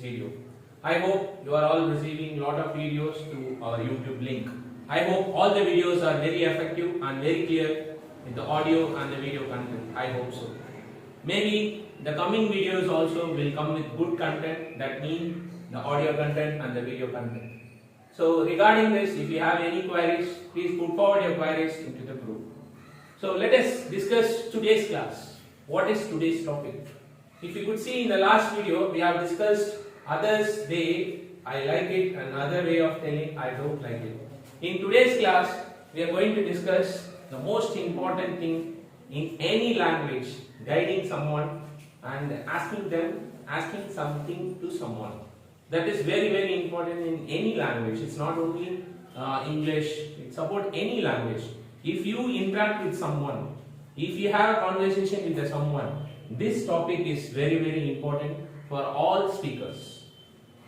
video. I hope you are all receiving lot of videos to our YouTube link. I hope all the videos are very effective and very clear with the audio and the video content. I hope so. Maybe the coming videos also will come with good content, that means the audio content and the video content. So regarding this, if you have any queries, please put forward your queries into the group. So let us discuss today's class. What is today's topic? If you could see in the last video, we have discussed others they, I like it, and other way of telling I don't like it. In today's class, we are going to discuss the most important thing in any language, guiding someone and asking something to someone. That is very, very important in any language. It's not only English, it's about any language. If you interact with someone, if you have a conversation with someone, this topic is very, very important for all speakers.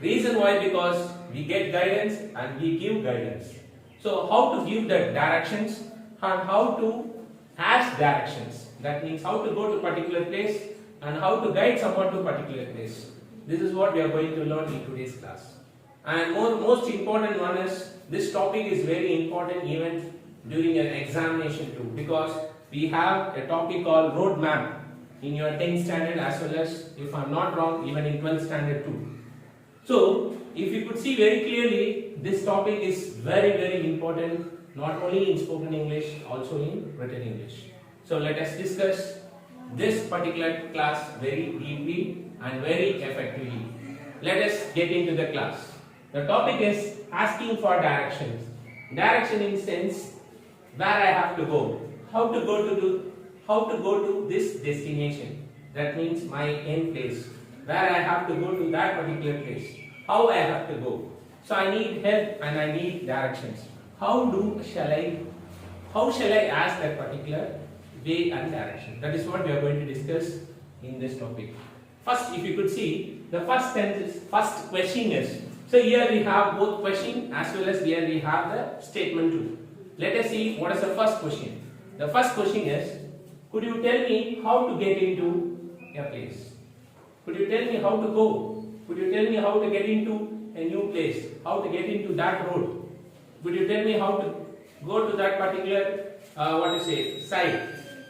Reason why? Because we get guidance and we give guidance. So how to give the directions and how to ask directions. That means how to go to a particular place and how to guide someone to a particular place. This is what we are going to learn in today's class. And most important one is, this topic is very important even during an examination too, because we have a topic called roadmap in your 10th standard as well as, if I am not wrong, even in 12th standard too. So if you could see very clearly, this topic is very, very important, not only in spoken English, also in written English. So let us discuss this particular class very deeply and very effectively. Let us get into the class. The topic is asking for directions. Direction in sense where I have to go, how to go to this destination. That means my end place, where I have to go to that particular place, how I have to go. So I need help and I need directions. How shall I ask that particular way and direction? That is what we are going to discuss in this topic. First, if you could see, the first question is, so here we have both question as well as here we have the statement too. Let us see what is the first question. The first question is, could you tell me how to get into a place? Could you tell me how to go? Could you tell me how to get into a new place? How to get into that road? Could you tell me how to go to that particular site?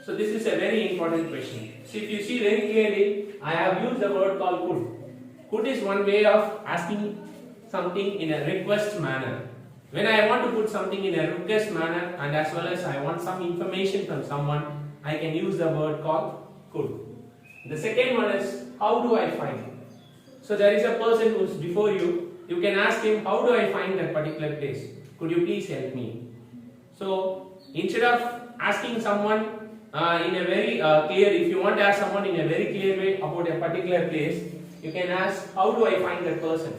So this is a very important question. So if you see very clearly, I have used the word called could. Could is one way of asking something in a request manner. When I want to put something in a request manner and as well as I want some information from someone, I can use the word called could. The second one is, how do I find? So there is a person who is before you. You can ask him, how do I find that particular place? Could you please help me? So instead of asking someone in a very clear, if you want to ask someone in a very clear way about a particular place, you can ask, how do I find that person?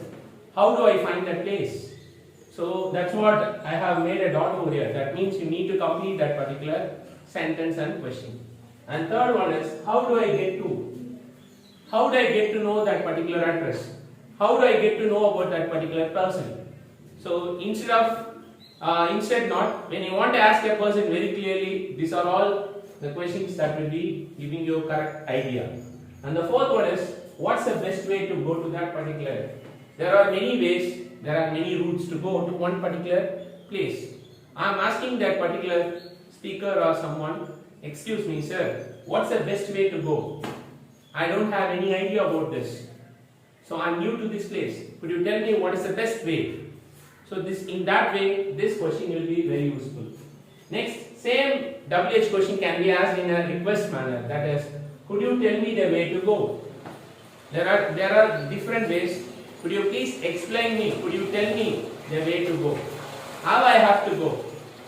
How do I find that place? So that's what I have made a dot over here. That means you need to complete that particular sentence and question. And third one is, how do I get to? How do I get to know that particular address? How do I get to know about that particular person? So instead not, when you want to ask a person very clearly, these are all the questions that will be giving you a correct idea. And the fourth one is, what's the best way to go to that particular? There are many ways. There are many routes to go to one particular place. I am asking that particular speaker or someone, excuse me sir, what's the best way to go? I don't have any idea about this. So I am new to this place. Could you tell me what is the best way? So in that way, this question will be very useful. Next, same WH question can be asked in a request manner. That is, could you tell me the way to go? There are different ways. Could you please explain me? Could you tell me the way to go? How I have to go?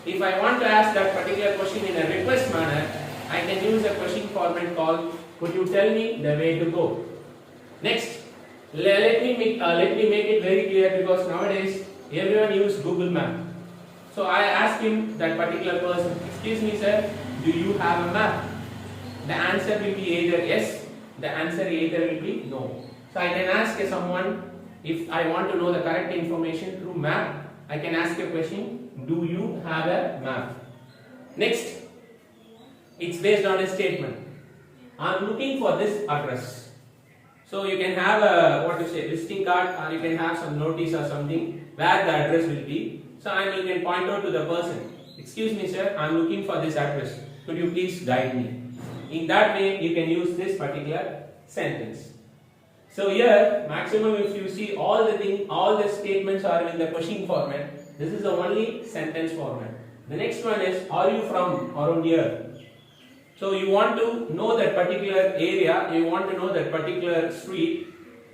If I want to ask that particular question in a request manner, I can use a question format called, could you tell me the way to go? Next, let me make it very clear, because nowadays everyone uses Google Map. So I ask him, that particular person, excuse me sir, do you have a map? The answer will be either yes, the answer either will be no. So I can ask someone, if I want to know the correct information through map, I can ask a question, do you have a map? Next, it's based on a statement. I am looking for this address. So you can have a visiting card, or you can have some notice or something where the address will be. So and you can point out to the person, excuse me sir, I am looking for this address. Could you please guide me? In that way you can use this particular sentence. So here maximum if you see all the statements are in the question format. This is the only sentence format. The next one is, are you from around here? So you want to know that particular area, you want to know that particular street,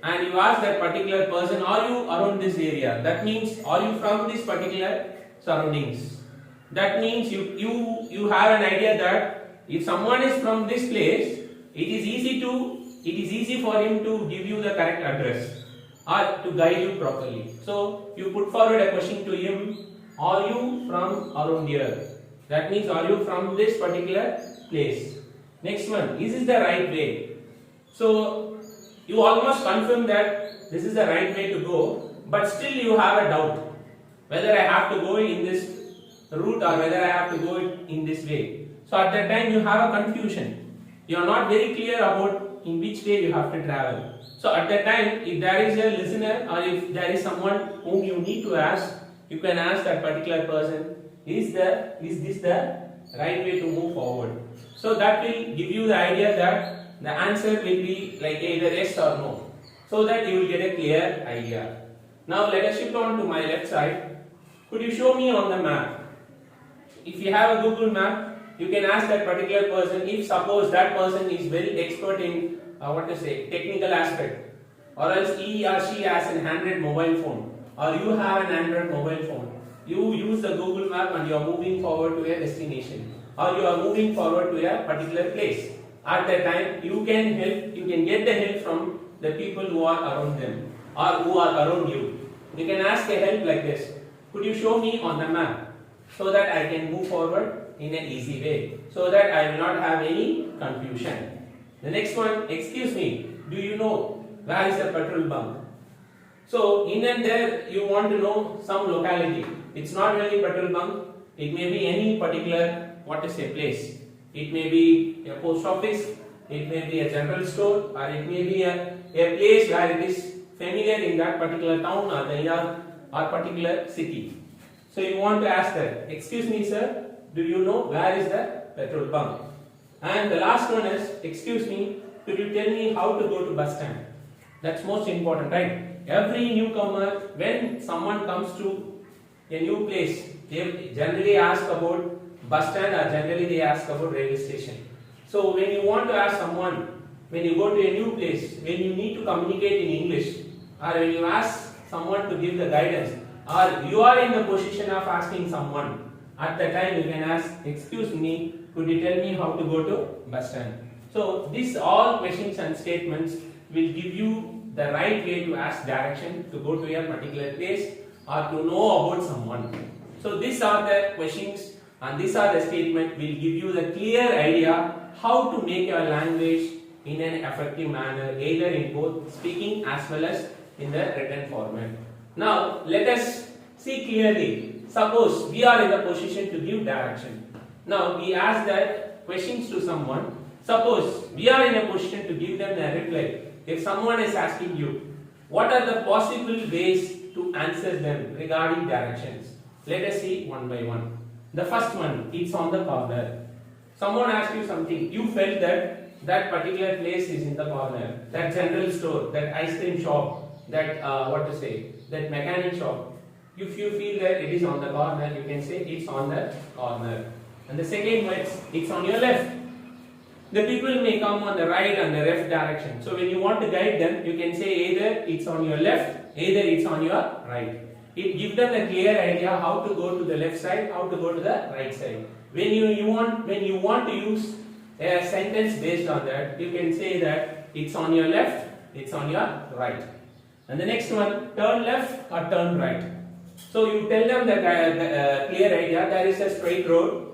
and you ask that particular person, are you around this area? That means, are you from this particular surroundings? That means you have an idea that if someone is from this place, it is easy for him to give you the correct address or to guide you properly. So you put forward a question to him, are you from around here? That means, are you from this particular place? Next one, is this the right way? So you almost confirm that this is the right way to go, but still you have a doubt whether I have to go in this route or whether I have to go in this way. So at that time you have a confusion. You are not very clear about in which way you have to travel. So at that time, if there is a listener or if there is someone whom you need to ask, you can ask that particular person, is this the right way to move forward? So that will give you the idea that the answer will be like either yes or no, so that you will get a clear idea. Now let us shift on to my left side. Could you show me on the map? If you have a Google map, you can ask that particular person, if suppose that person is very expert in technical aspect, or else he or she has an Android mobile phone, or you have an Android mobile phone. You use the Google map and you are moving forward to a destination, or you are moving forward to a particular place. At that time, you can get the help from the people who are around them or who are around you. You can ask a help like this, could you show me on the map so that I can move forward in an easy way, so that I will not have any confusion. The next one, excuse me, do you know where is the petrol bunk? So in and there you want to know some locality. It's not really petrol bunk, it may be any particular place. It may be a post office, it may be a general store, or it may be a place where it is familiar in that particular town or the area or particular city. So you want to ask that, excuse me sir, do you know where is the petrol bunk? And the last one is, excuse me, could you tell me how to go to bus stand? That's most important, right? Every newcomer, when someone comes to a new place, they generally ask about bus stand or generally they ask about railway station. So when you want to ask someone, when you go to a new place, when you need to communicate in English, or when you ask someone to give the guidance, or you are in the position of asking someone, at that time you can ask, excuse me, could you tell me how to go to bus stand? So these all questions and statements will give you the right way to ask direction to go to a particular place or to know about someone. So these are the questions and these are the statements will give you the clear idea how to make your language in an effective manner, either in both speaking as well as in the written format. Now let us see clearly. Suppose we are in the position to give direction. Now we ask that questions to someone. Suppose we are in a position to give them a reply. If someone is asking you, what are the possible ways to answer them regarding directions? Let us see one by one. The first one, it's on the corner. Someone asked you something. You felt that particular place is in the corner. That general store, that ice cream shop, that that mechanic shop. If you feel that it is on the corner, you can say it's on the corner. And the second one, it's on your left. The people may come on the right and the left direction. So when you want to guide them, you can say either it's on your left, either it's on your right. It gives them a clear idea how to go to the left side, how to go to the right side. When you want to use a sentence based on that, you can say that it's on your left, it's on your right. And the next one, turn left or turn right. So you tell them the clear idea, there is a straight road.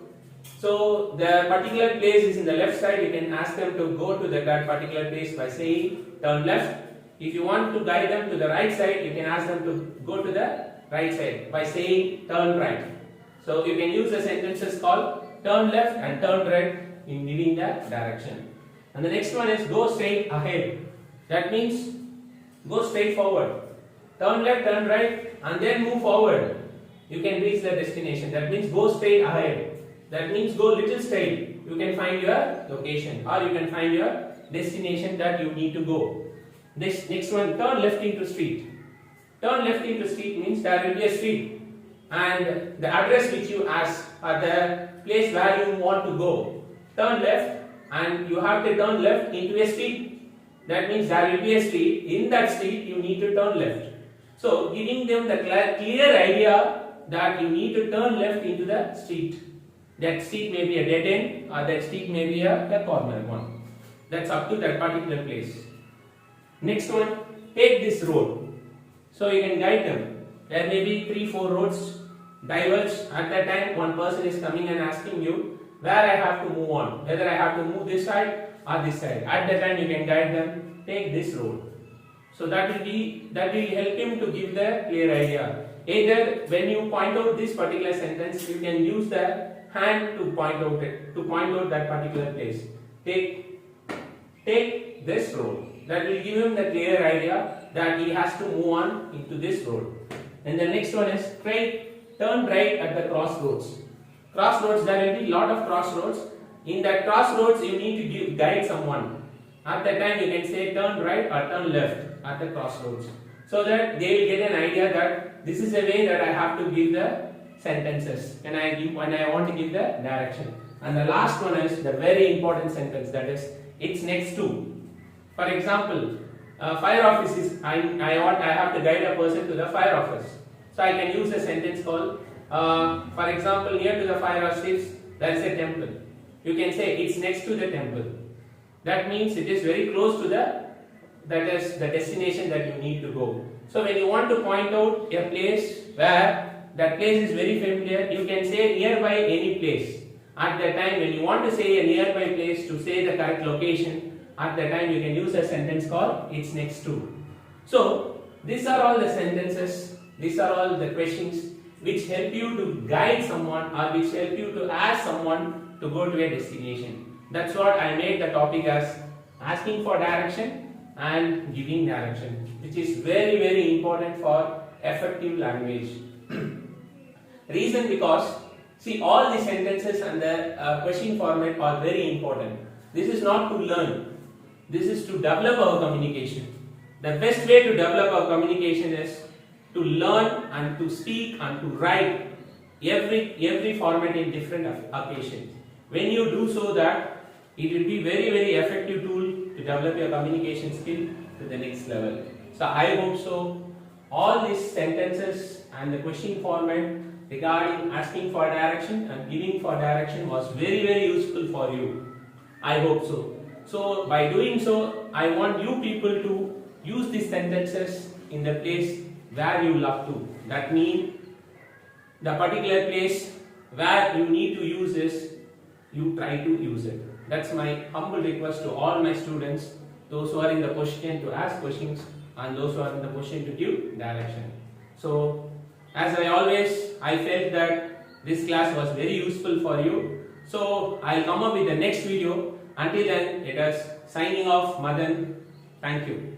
So the particular place is in the left side, you can ask them to go to that particular place by saying turn left. If you want to guide them to the right side, you can ask them to go to the right side by saying turn right. So you can use the sentences called turn left and turn right in giving the direction. And the next one is go straight ahead. That means go straight forward. Turn left, turn right, and then move forward. You can reach the destination. That means go straight ahead. That means go little straight. You can find your location, or you can find your destination that you need to go. This next one, turn left into street. Turn left into street means there will be a street, and the address which you ask or the place where you want to go. Turn left, and you have to turn left into a street. That means there will be a street. In that street, you need to turn left. So, giving them the clear idea that you need to turn left into the street. That street may be a dead end, or that street may be a corner one. That's up to that particular place. Next one, take this road. So you can guide them. There may be 3-4 roads diverge. At that time, one person is coming and asking you where I have to move on, whether I have to move this side or this side. At that time, you can guide them. Take this road. So that will help him to give the clear idea. Either when you point out this particular sentence, you can use the hand to point out that particular place. Take this road. That will give him the clear idea that he has to move on into this road. And the next one is turn right at the crossroads. Crossroads, there will be lot of crossroads. In that crossroads, you need to guide someone. At that time, you can say turn right or turn left at the crossroads, so that they will get an idea that this is the way that I have to give the sentences when I want to give the direction. And the last one is the very important sentence, that is it's next to. For example, fire office is I have to guide a person to the fire office. So I can use a sentence called for example, near to the fire office there is a temple. You can say it's next to the temple. That means it is very close to that is the destination that you need to go. So when you want to point out a place where that place is very familiar, you can say nearby any place. At that time, when you want to say a nearby place to say the correct location, at that time you can use a sentence called it's next to. So these are all the sentences, these are all the questions which help you to guide someone or which help you to ask someone to go to a destination. That's what I made the topic as asking for direction and giving direction, which is very, very important for effective language. Reason because, see, all the sentences and the question format are very important. This is not to learn, this is to develop our communication. The best way to develop our communication is to learn and to speak and to write every format in different occasions. When you do so, that it will be very, very effective tool to develop your communication skill to the next level. So I hope so. All these sentences and the question format regarding asking for direction and giving for direction was very, very useful for you. I hope so. So by doing so, I want you people to use these sentences in the place where you love to. That means the particular place where you need to use this, you try to use it. That's my humble request to all my students, those who are in the position to ask questions and those who are in the position to give direction. So, as I felt that this class was very useful for you. So, I'll come up with the next video. Until then, it is signing off, Madan. Thank you.